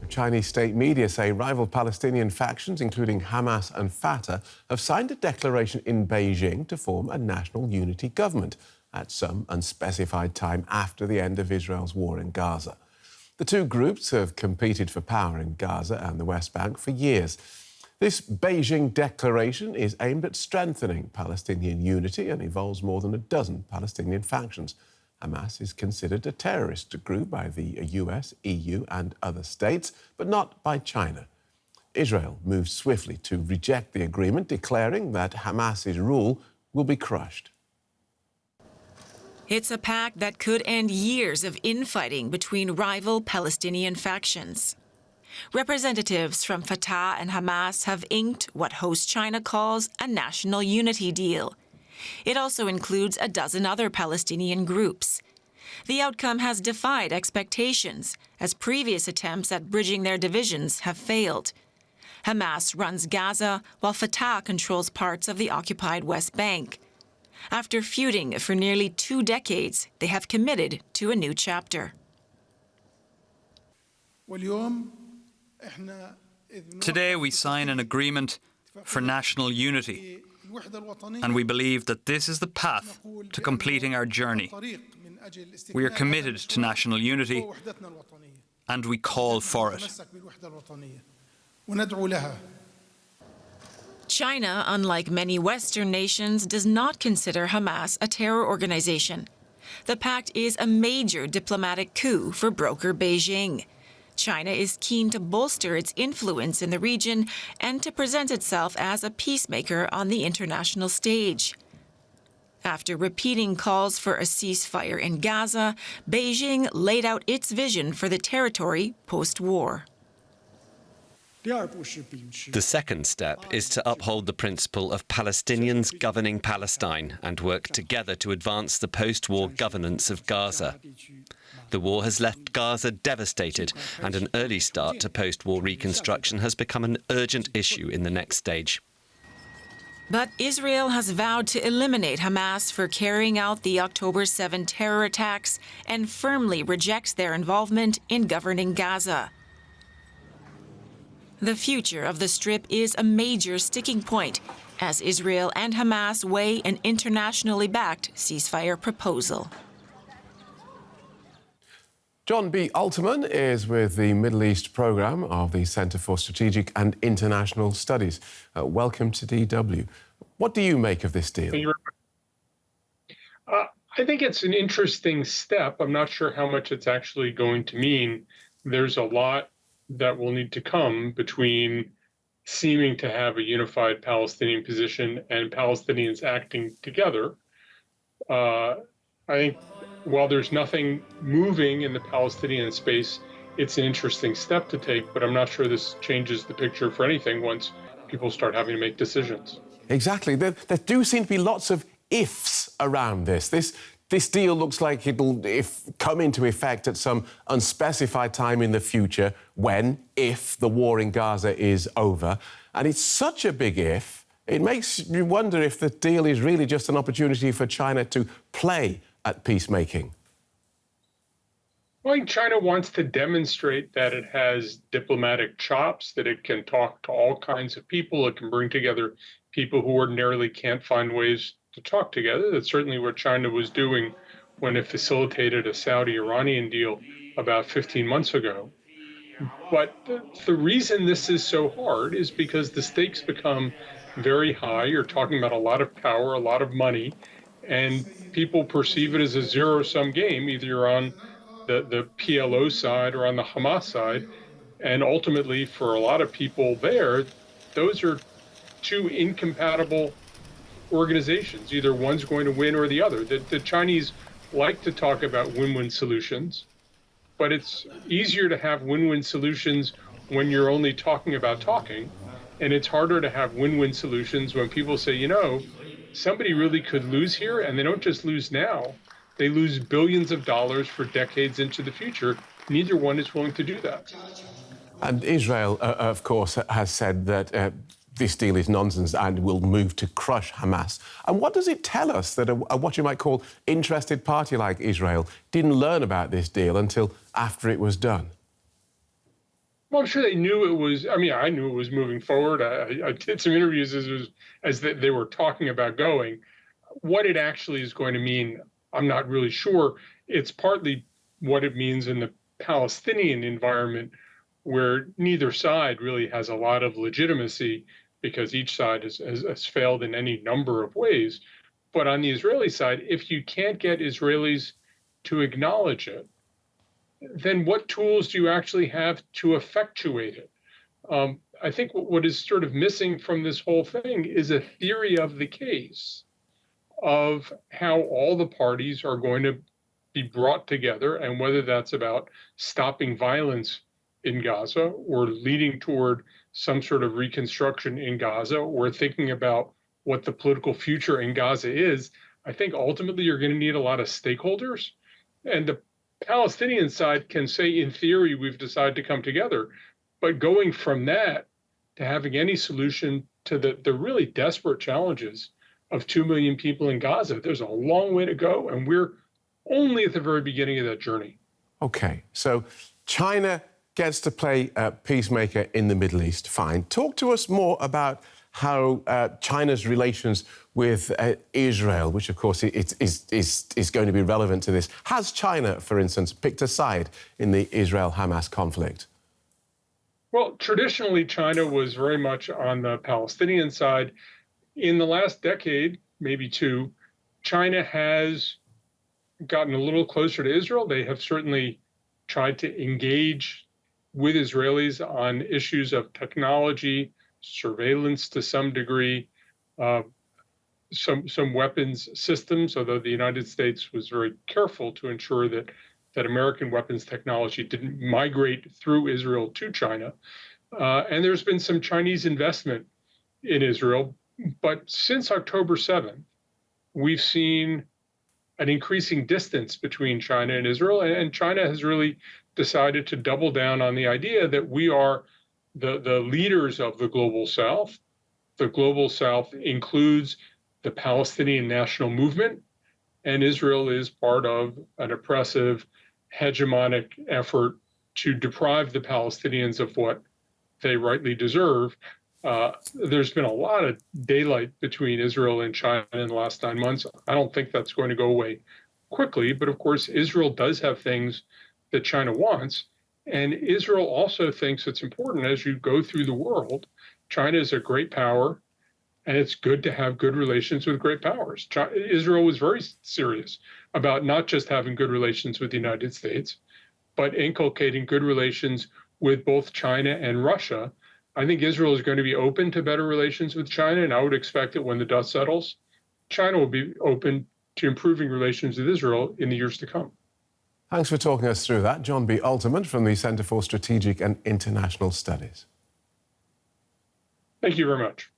Chinese state media say rival Palestinian factions, including Hamas and Fatah, have signed a declaration in Beijing to form a national unity government at some unspecified time after the end of Israel's war in Gaza. The two groups have competed for power in Gaza and the West Bank for years. This Beijing Declaration is aimed at strengthening Palestinian unity and involves more than a dozen Palestinian factions. Hamas is considered a terrorist group by the US, EU and other states, but not by China. Israel moved swiftly to reject the agreement, declaring that Hamas's rule will be crushed. It's a pact that could end years of infighting between rival Palestinian factions. Representatives from Fatah and Hamas have inked what host China calls a national unity deal. It also includes a dozen other Palestinian groups. The outcome has defied expectations, as previous attempts at bridging their divisions have failed. Hamas runs Gaza, while Fatah controls parts of the occupied West Bank. After feuding for nearly 2 decades, they have committed to a new chapter. Today we sign an agreement for national unity, and we believe that this is the path to completing our journey. We are committed to national unity, and we call for it. China, unlike many Western nations, does not consider Hamas a terror organization. The pact is a major diplomatic coup for broker Beijing. China is keen to bolster its influence in the region and to present itself as a peacemaker on the international stage. After repeating calls for a ceasefire in Gaza, Beijing laid out its vision for the territory post-war. The second step is to uphold the principle of Palestinians governing Palestine and work together to advance the post-war governance of Gaza. The war has left Gaza devastated, and an early start to post-war reconstruction has become an urgent issue in the next stage. But Israel has vowed to eliminate Hamas for carrying out the October 7 terror attacks and firmly rejects their involvement in governing Gaza. The future of the Strip is a major sticking point as Israel and Hamas weigh an internationally backed ceasefire proposal. John B. Alterman is with the Middle East programme of the Centre for Strategic and International Studies. Welcome to DW. What do you make of this deal? Thank you very much. I think it's an interesting step. I'm not sure how much it's actually going to mean. There's a lot that will need to come between seeming to have a unified Palestinian position and Palestinians acting together. I think while there's nothing moving in the Palestinian space, it's an interesting step to take, but I'm not sure this changes the picture for anything once people start having to make decisions. Exactly. There do seem to be lots of ifs around this. This deal looks like it'll come into effect at some unspecified time in the future if the war in Gaza is over. And it's such a big if, it makes you wonder if the deal is really just an opportunity for China to play at peacemaking. Well, I think China wants to demonstrate that it has diplomatic chops, that it can talk to all kinds of people, it can bring together people who ordinarily can't find ways to talk together. That's certainly what China was doing when it facilitated a Saudi-Iranian deal about 15 months ago. But the reason this is so hard is because the stakes become very high. You're talking about a lot of power, a lot of money, and people perceive it as a zero-sum game. Either you're on the PLO side or on the Hamas side. And ultimately, for a lot of people there, those are two incompatible organizations. Either one's going to win or the other. The Chinese like to talk about win-win solutions, but it's easier to have win-win solutions when you're only talking about talking, and it's harder to have win-win solutions when people say, you know, somebody really could lose here, and they don't just lose now, they lose billions of dollars for decades into the future. Neither one is willing to do that. And Israel, of course, has said that this deal is nonsense and will move to crush Hamas. And what does it tell us that what you might call interested party like Israel didn't learn about this deal until after it was done? Well, I'm sure they knew it was. I mean, I knew it was moving forward. I did some interviews as they were talking about going. What it actually is going to mean, I'm not really sure. It's partly what it means in the Palestinian environment, where neither side really has a lot of legitimacy because each side has failed in any number of ways. But on the Israeli side, if you can't get Israelis to acknowledge it, then what tools do you actually have to effectuate it? I think what is sort of missing from this whole thing is a theory of the case of how all the parties are going to be brought together, and whether that's about stopping violence in Gaza or leading toward some sort of reconstruction in Gaza or thinking about what the political future in Gaza is. I think ultimately you're going to need a lot of stakeholders. And the Palestinian side can say, in theory, we've decided to come together. But going from that to having any solution to the really desperate challenges of 2 million people in Gaza, there's a long way to go. And we're only at the very beginning of that journey. OK, so China gets to play peacemaker in the Middle East. Fine. Talk to us more about how China's relations with Israel, which, of course, is going to be relevant to this. Has China, for instance, picked a side in the Israel-Hamas conflict? Well, traditionally, China was very much on the Palestinian side. In the last decade, maybe two, China has gotten a little closer to Israel. They have certainly tried to engage with Israelis on issues of technology, surveillance to some degree, some weapons systems, although the United States was very careful to ensure that American weapons technology didn't migrate through Israel to China. And there's been some Chinese investment in Israel. But since October 7th, we've seen an increasing distance between China and Israel. And China has really decided to double down on the idea that we are the leaders of the global South. The global South includes the Palestinian national movement, and Israel is part of an oppressive, hegemonic effort to deprive the Palestinians of what they rightly deserve. There's been a lot of daylight between Israel and China in the last 9 months. I don't think that's going to go away quickly, but of course, Israel does have things that China wants. And Israel also thinks it's important as you go through the world. China is a great power, and it's good to have good relations with great powers. Israel was very serious about not just having good relations with the United States, but inculcating good relations with both China and Russia. I think Israel is going to be open to better relations with China, and I would expect that when the dust settles, China will be open to improving relations with Israel in the years to come. Thanks for talking us through that. John B. Alterman from the Centre for Strategic and International Studies. Thank you very much.